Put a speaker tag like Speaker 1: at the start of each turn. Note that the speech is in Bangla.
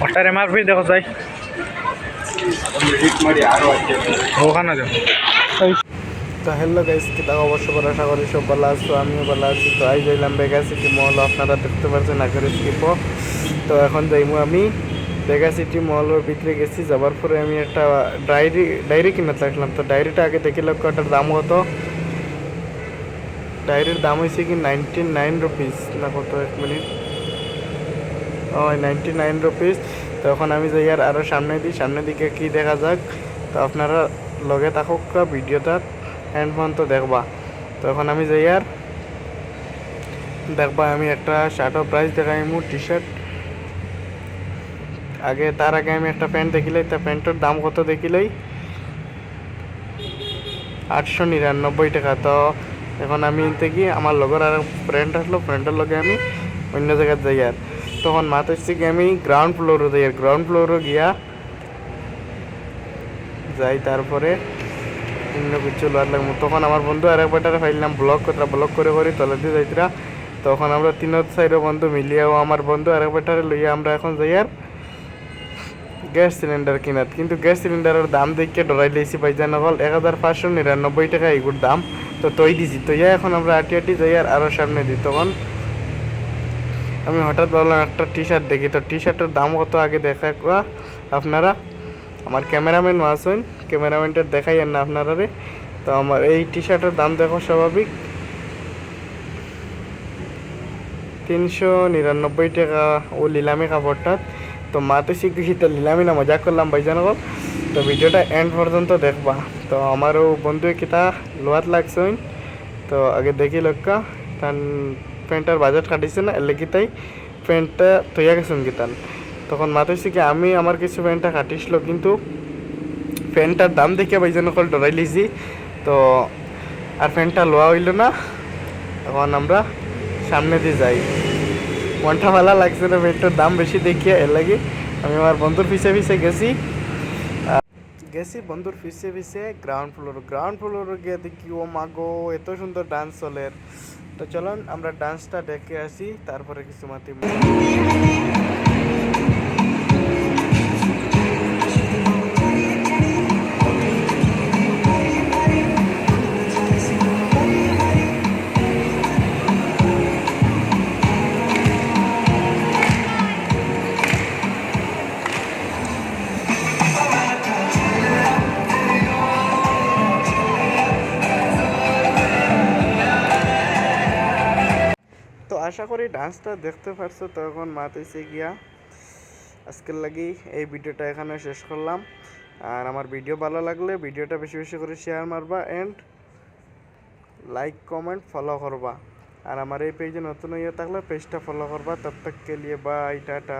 Speaker 1: ওটার এমআরপি দেখো যাই ওখানে যাও। তো হ্যালো গাইস, কি তাও অবশ্য বড় আশা করি সব ভালো আছো, আমিও ভালো আছি। তো আই যাইলাম বেগা সিটি মল, আপনারা দেখতে পাচ্ছেন আগের স্কিপও। তো এখন যাইমু আমি বেগা সিটি মলের ভিতরে গেছি, যাবার পরে আমি একটা ডায়েরি কিনে থাকলাম। তো ডায়েরিটা আগে দেখি লক্ষ্য, ওটার দাম কত। ডায়েরির দাম হয়েছে কি 99 রুপিস না কত, এক মিনিট, ওই 99 রুপিস। তো এখন আমি যাই আর আরও সামনের দিকে কি দেখা যাক। তো আপনারা লগে থাকুক ভিডিওটা হ্যান্ড ফোন তো দেখবা। তো এখন আমি যাই আর দেখবা, আমি একটা শার্টও প্রাইস দেখাইমু, টি শার্ট আগে, তার আগে আমি একটা প্যান্ট দেখিলাই। তা প্যান্টের দাম কত দেখিলাই 899 টাকা। তো এখন আমি এনতে কি আমার লগর আর ফ্রেন্ড আসলো, ফ্রেন্ডের লগে আমি অন্য জায়গায় যাই আর তখন মাথা হচ্ছে কি আমি গ্রাউন্ড ফ্লোরে যাই, আর গ্রাউন্ড ফ্লোরে গিয়া যাই, তারপরে অন্য কিছু লোয়ার লাগবো। তখন আমার বন্ধু আর এক বেটারে ফাইলাম ব্লক করে তলে দিয়ে যাইতরা। তখন আমরা তিন সাইডের বন্ধু মিলিয়াও আমার বন্ধু আর এক বেটারে লইয়া আমরা এখন যাই আর গ্যাস সিলিন্ডার কিনাত। কিন্তু গ্যাস সিলিন্ডারের দাম দেখে ডরাই লেছি পাইজান, হল 1599 টাকা এগুর দাম। তো তৈ দিছি, তো এখন আমরা আটি যাই আর আরও সামনে দিই। তখন আমি হঠাৎ ভাবলাম একটা টি শার্ট দেখি। তো টি শার্টের দাম কত আগে দেখা আপনারা, আমার ক্যামেরাম্যান আসুন, ক্যামেরাম্যানটা দেখাই না আপনারা রে। তো আমার এই টি শার্টের দাম দেখো স্বাভাবিক 399 টাকা ও নিলামি কাপড়টা। তো মাতে শিখেছি, তো নিলামি না মজা করলাম ভাইজান। তো ভিডিওটা এন্ড পর্যন্ত দেখবা। তো আমারও বন্ধু কিতা লোয়াত লাগছে, তো আগে দেখি লক্কা তান প্যান্টার বাজেট কাটিছে না, এলে কিতাই প্যান্টটা তৈয়া গেছেন কিতান। তখন মাথায় কি আমি আমার কিছু প্যান্টটা কাটিছিল, কিন্তু প্যান্টটার দাম দেখে ভাইজান কল ডরাই লিছি। তো আর প্যান্টটা লোয়া হইল না। এখন আমরা সামনে দিয়ে যাই, মনটা ভালো লাগছে না, প্যান্টটার দাম বেশি দেখিয়ে এর লাগে আমি আমার বন্ধুর পিছে গেছি বন্ধুর পিছে গ্রাউন্ড ফ্লোরে গিয়ে দেখি ও মাগো এত সুন্দর ডান্স চলের। তো চলুন আমরা ডান্সটা দেখে আসি, তারপরে কিছু মাতি। তো আশা করি ডান্সটা দেখতে পারছো। তো এখন মাতেছে গিয়া আজকের লাগি এই ভিডিওটা এখানে শেষ করলাম। আর আমার ভিডিও ভালো লাগলে ভিডিওটা বেশি বেশি করে শেয়ার মারবা, এন্ড লাইক কমেন্ট ফলো করবা। আর আমার এই পেজে নতুন হইয়া থাকলে পেজটা ফলো করবা। তব তক কে লিয়ে বাই, টাটা।